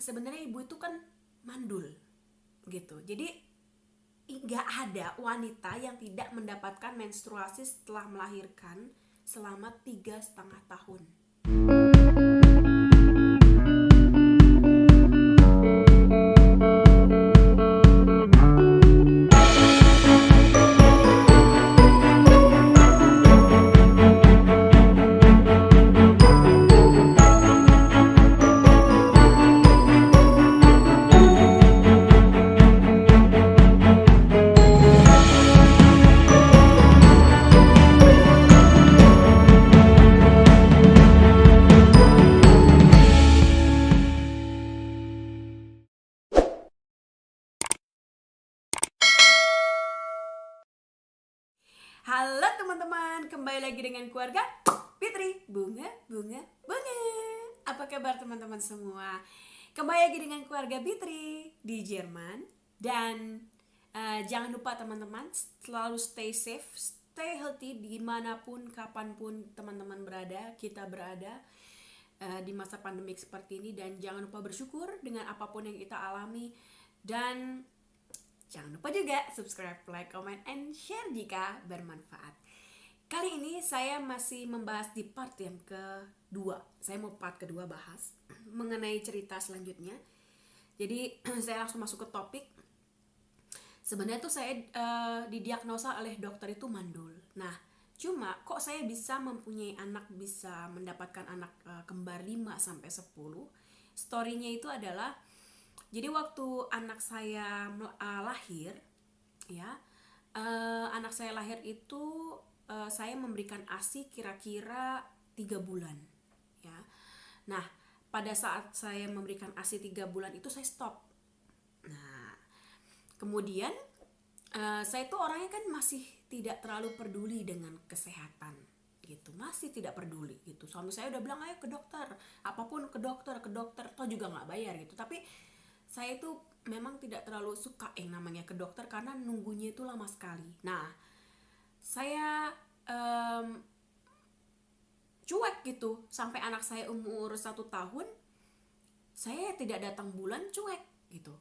sebenarnya ibu itu kan mandul gitu. Jadi nggak ada wanita yang tidak mendapatkan menstruasi setelah melahirkan selama 3,5 tahun. Halo teman-teman, kembali lagi dengan keluarga Fitri Bunga. Apa kabar teman-teman semua? Kembali lagi dengan keluarga Fitri di Jerman. Dan jangan lupa teman-teman, selalu stay safe, stay healthy dimanapun, kapanpun teman-teman berada, kita berada di masa pandemik seperti ini. Dan jangan lupa bersyukur dengan apapun yang kita alami. Dan jangan lupa juga subscribe, like, comment, and share jika bermanfaat. Kali ini saya masih membahas di part yang kedua. Saya mau part kedua bahas mengenai cerita selanjutnya. Jadi saya langsung masuk ke topik. Sebenarnya tuh saya didiagnosa oleh dokter itu mandul. Nah, cuma kok saya bisa mempunyai anak, bisa mendapatkan anak kembar 5-10. Story-nya itu adalah, jadi waktu anak saya lahir, ya, anak saya lahir itu saya memberikan ASI kira-kira 3 bulan, ya. Nah, pada saat saya memberikan ASI 3 bulan itu saya stop. Nah, kemudian saya tuh orangnya kan masih tidak terlalu peduli dengan kesehatan gitu, masih tidak peduli gitu. Suami saya udah bilang ayo ke dokter, apapun ke dokter, toh juga nggak bayar gitu. Tapi saya itu memang tidak terlalu suka yang namanya ke dokter karena nunggunya itu lama sekali. Nah, saya cuek gitu sampai anak saya umur 1 tahun, saya tidak datang bulan, cuek gitu.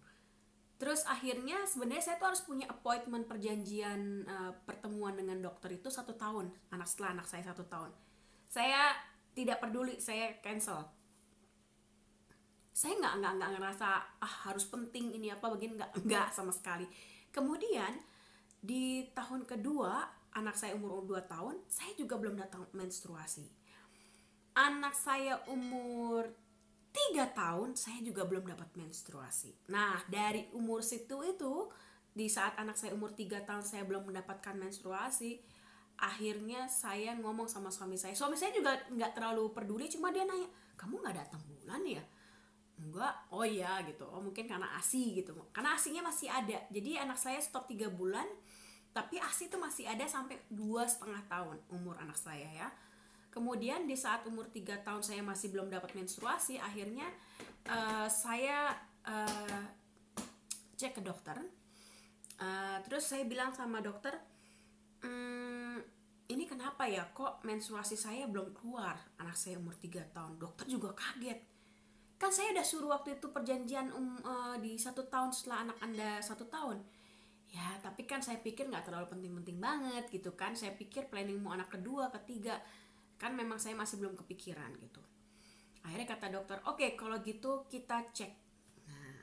Terus akhirnya sebenarnya saya tuh harus punya appointment, perjanjian pertemuan dengan dokter itu 1 tahun. Setelah anak saya 1 tahun, saya tidak peduli, saya cancel. Saya nggak ngerasa harus penting ini apa begini, nggak sama sekali. Kemudian di tahun kedua anak saya umur 2 tahun, saya juga belum datang menstruasi. Anak saya umur 3 tahun, saya juga belum dapat menstruasi. Nah, dari umur situ itu, di saat anak saya umur 3 tahun saya belum mendapatkan menstruasi, akhirnya saya ngomong sama suami saya. Suami saya juga nggak terlalu peduli, cuma dia nanya, kamu nggak datang bulan ya? Enggak, oh iya gitu, oh mungkin karena ASI gitu, karena ASInya masih ada. Jadi anak saya stop 3 bulan, tapi ASI itu masih ada sampai 2,5 tahun umur anak saya, ya. Kemudian di saat umur 3 tahun saya masih belum dapat menstruasi, akhirnya saya cek ke dokter. Terus saya bilang sama dokter, ini kenapa ya kok menstruasi saya belum keluar, anak saya umur 3 tahun. Dokter juga kaget. Kan saya udah suruh waktu itu perjanjian di 1 tahun setelah anak Anda 1 tahun. Ya, tapi kan saya pikir nggak terlalu penting-penting banget gitu kan. Saya pikir planning mau anak kedua, ketiga. Kan memang saya masih belum kepikiran gitu. Akhirnya kata dokter, oke, kalau gitu kita cek. Nah,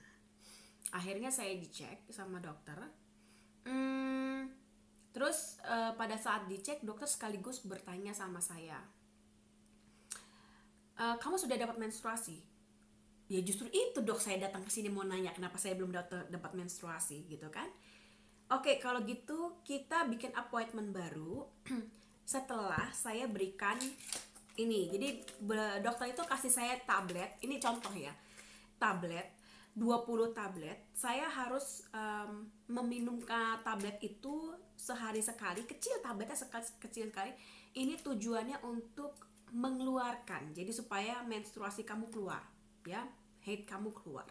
akhirnya saya dicek sama dokter. Terus pada saat dicek, dokter sekaligus bertanya sama saya, kamu sudah dapat menstruasi? Ya justru itu dok, saya datang ke sini mau nanya kenapa saya belum dapat menstruasi gitu kan. Oke, kalau gitu kita bikin appointment baru setelah saya berikan ini. Jadi dokter itu kasih saya tablet, ini contoh ya, tablet 20 tablet. Saya harus meminumkan tablet itu sehari sekali, kecil tabletnya, kecil sekali. Ini tujuannya untuk mengeluarkan, jadi supaya menstruasi kamu keluar, ya, haid kamu keluar.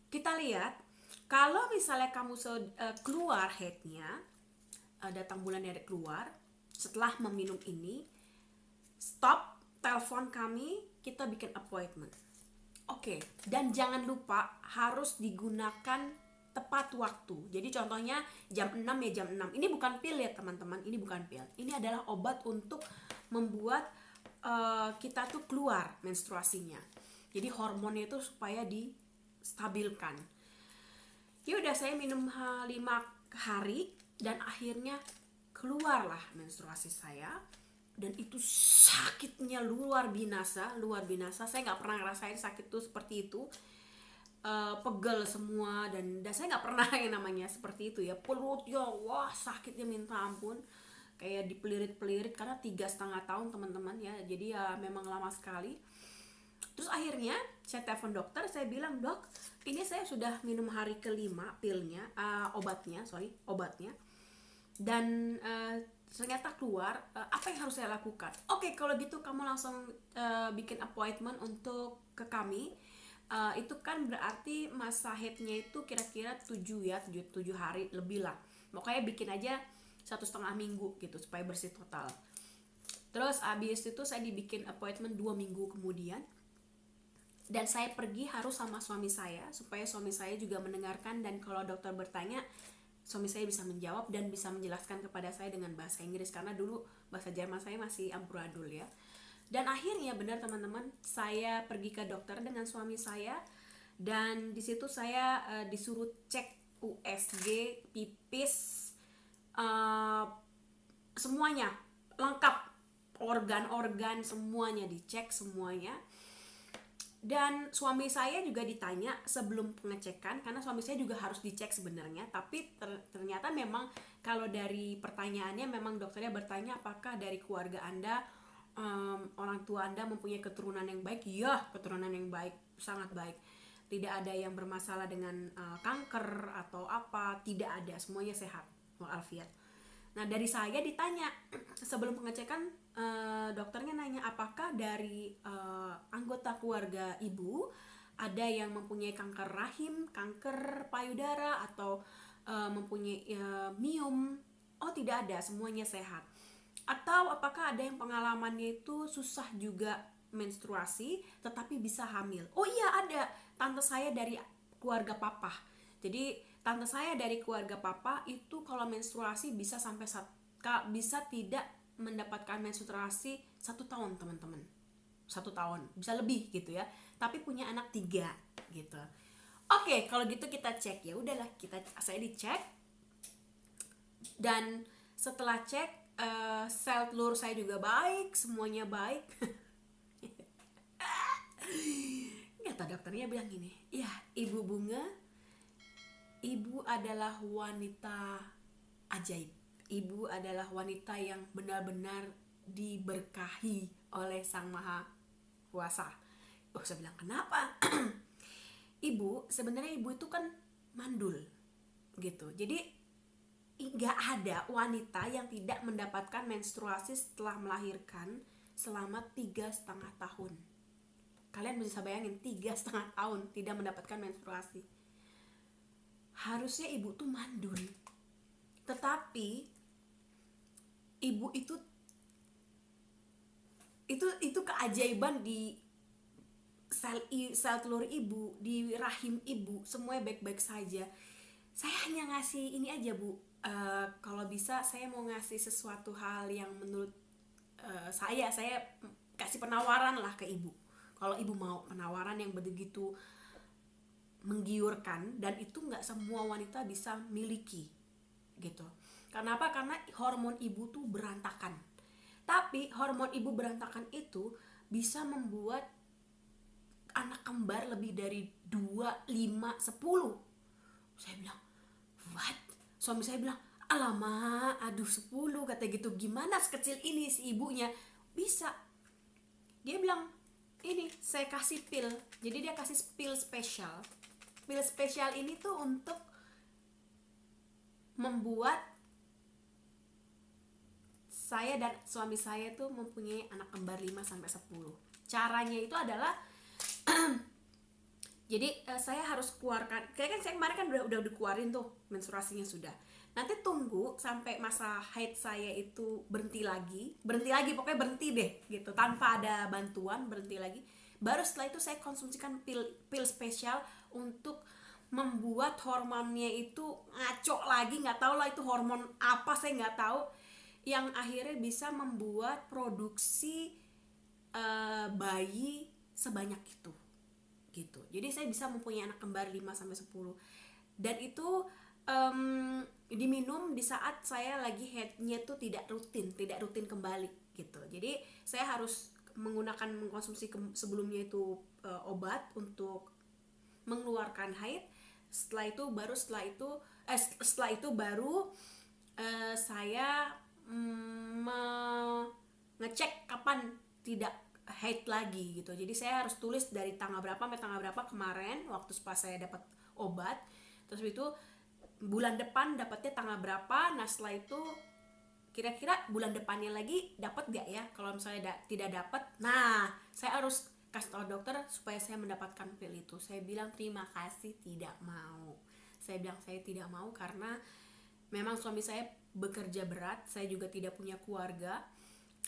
Kita lihat, kalau misalnya kamu keluar haidnya, datang bulannya ada keluar, setelah meminum ini, stop, telepon kami, kita bikin appointment. Oke, dan jangan lupa harus digunakan tepat waktu. Jadi contohnya jam 6 ya jam 6. Ini bukan pil ya teman-teman, ini bukan pil. Ini adalah obat untuk membuat kita tuh keluar menstruasinya. Jadi hormonnya itu supaya distabilkan. Ya udah, saya minum 5 hari dan akhirnya keluarlah menstruasi saya. Dan itu sakitnya luar binasa. Saya nggak pernah ngerasain sakit tuh seperti itu. Pegel semua, dan saya nggak pernah yang namanya seperti itu ya. Perut ya, wah sakitnya minta ampun, kayak dipelirit-pelirit karena 3,5 tahun teman-teman ya. Jadi ya memang lama sekali. Terus akhirnya saya telepon dokter, saya bilang, dok, ini saya sudah minum hari kelima pilnya, obatnya, dan ternyata keluar. Apa yang harus saya lakukan? Oke, kalau gitu kamu langsung bikin appointment untuk ke kami. Itu kan berarti masa headnya itu kira-kira 7 hari lebih lah. Makanya bikin aja 1,5 minggu gitu supaya bersih total. Terus abis itu saya dibikin appointment 2 minggu kemudian. Dan saya pergi harus sama suami saya, supaya suami saya juga mendengarkan, dan kalau dokter bertanya, suami saya bisa menjawab dan bisa menjelaskan kepada saya dengan bahasa Inggris, karena dulu bahasa Jerman saya masih amburadul ya. Dan akhirnya benar teman-teman, saya pergi ke dokter dengan suami saya, dan di situ saya disuruh cek USG, pipis, semuanya lengkap, organ-organ semuanya dicek semuanya. Dan suami saya juga ditanya sebelum pengecekan, karena suami saya juga harus dicek sebenarnya, tapi ternyata memang kalau dari pertanyaannya memang dokternya bertanya apakah dari keluarga Anda, orang tua Anda mempunyai keturunan yang baik. Ya, keturunan yang baik, sangat baik. Tidak ada yang bermasalah dengan kanker atau apa, tidak ada, semuanya sehat walafiat. Nah, dari saya ditanya sebelum pengecekan, dokternya nanya apakah dari anggota keluarga ibu ada yang mempunyai kanker rahim, kanker payudara, atau mempunyai miom. Oh, tidak ada, semuanya sehat. Atau apakah ada yang pengalamannya itu susah juga menstruasi tetapi bisa hamil? Oh iya, ada. Tante saya dari keluarga papa. Jadi tante saya dari keluarga papa itu kalau menstruasi bisa sampai bisa tidak mendapatkan menstruasi 1 tahun teman-teman. 1 tahun, bisa lebih gitu ya. Tapi punya anak 3 gitu. Oke, kalau gitu kita cek. Ya udahlah, saya dicek. Dan setelah cek, sel telur saya juga baik, semuanya baik. Kata dokternya bilang gini, ya Ibu Bunga, Ibu adalah wanita ajaib. Ibu adalah wanita yang benar-benar diberkahi oleh Sang Maha Kuasa. Oh, saya bilang, kenapa? Ibu, sebenarnya ibu itu kan mandul gitu. Jadi nggak ada wanita yang tidak mendapatkan menstruasi setelah melahirkan selama 3,5 tahun. Kalian bisa bayangin, 3,5 tahun tidak mendapatkan menstruasi. Harusnya ibu tuh mandul. Tetapi ibu itu keajaiban di sel telur ibu, di rahim ibu, semuanya baik-baik saja. Saya hanya ngasih ini aja, Bu. Kalau bisa saya mau ngasih sesuatu hal yang menurut saya kasih penawaran lah ke ibu. Kalau ibu mau penawaran yang begitu menggiurkan, dan itu nggak semua wanita bisa miliki gitu. Kenapa? Karena hormon ibu tuh berantakan. Tapi hormon ibu berantakan itu bisa membuat anak kembar lebih dari 2, 5, 10. Saya bilang, what? Suami saya bilang, alamak, aduh 10, kata gitu. Gimana sekecil ini si ibunya bisa? Dia bilang, ini saya kasih pil. Jadi dia kasih pil spesial. Pil spesial ini tuh untuk membuat saya dan suami saya tuh mempunyai anak kembar 5-10. Caranya itu adalah jadi saya harus keluarkan, kayak kan saya kemarin kan udah dikeluarin tuh menstruasinya sudah. Nanti tunggu sampai masa haid saya itu berhenti lagi, pokoknya berhenti deh gitu, tanpa ada bantuan, berhenti lagi. Baru setelah itu saya konsumsikan pil spesial untuk membuat hormonnya itu ngaco lagi, nggak tahu lah itu hormon apa, saya nggak tahu, yang akhirnya bisa membuat produksi bayi sebanyak itu gitu. Jadi saya bisa mempunyai anak kembar 5-10, dan itu diminum di saat saya lagi headnya tuh tidak rutin kembali gitu. Jadi saya harus mengkonsumsi sebelumnya itu obat untuk mengeluarkan haid. Setelah itu baru saya ngecek kapan tidak haid lagi gitu. Jadi saya harus tulis dari tanggal berapa sampai tanggal berapa kemarin waktu pas saya dapat obat. Terus itu bulan depan dapatnya tanggal berapa. Nah setelah itu kira-kira bulan depannya lagi dapat gak ya. Kalau misalnya tidak dapat, nah saya harus kasih tahu dokter supaya saya mendapatkan pil itu. Saya bilang terima kasih, tidak mau. Saya bilang saya tidak mau karena memang suami saya bekerja berat. Saya juga tidak punya keluarga.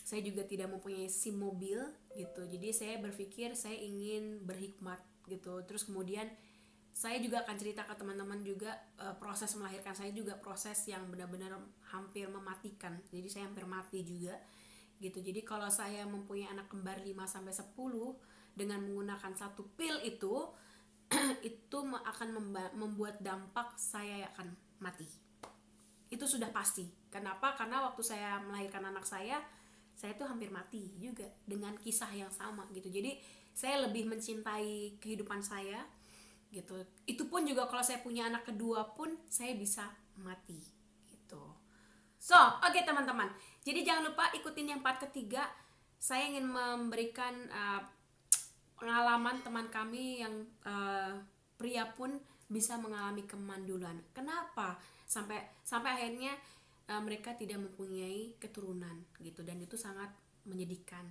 Saya juga tidak mempunyai SIM mobil gitu. Jadi saya berpikir saya ingin berhikmat gitu. Terus kemudian saya juga akan cerita ke teman-teman juga, proses melahirkan saya juga proses yang benar-benar hampir mematikan. Jadi saya hampir mati juga gitu. Jadi kalau saya mempunyai anak kembar 5-10 dengan menggunakan satu pil itu itu akan membuat dampak saya akan mati. Itu sudah pasti. Kenapa? Karena waktu saya melahirkan anak saya tuh hampir mati juga dengan kisah yang sama gitu. Jadi saya lebih mencintai kehidupan saya gitu. Itu pun juga kalau saya punya anak kedua pun saya bisa mati gitu. So, oke teman-teman. Jadi jangan lupa ikutin yang part ketiga. Saya ingin memberikan pengalaman teman kami yang pria pun bisa mengalami kemandulan. Kenapa? Sampai akhirnya mereka tidak mempunyai keturunan gitu, dan itu sangat menyedihkan.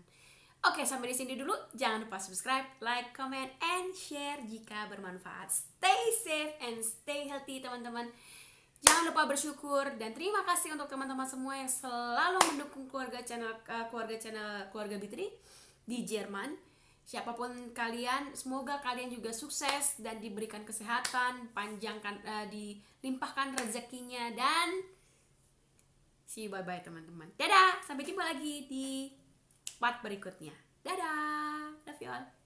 Oke, sampai di sini dulu. Jangan lupa subscribe, like, comment, and share jika bermanfaat. Stay safe and stay healthy teman-teman. Jangan lupa bersyukur, dan terima kasih untuk teman-teman semua yang selalu mendukung keluarga Bitri di Jerman. Siapapun kalian, semoga kalian juga sukses dan diberikan kesehatan, dilimpahkan rezekinya, dan see you, bye-bye teman-teman. Dadah, sampai jumpa lagi di part berikutnya. Dadah, love you all.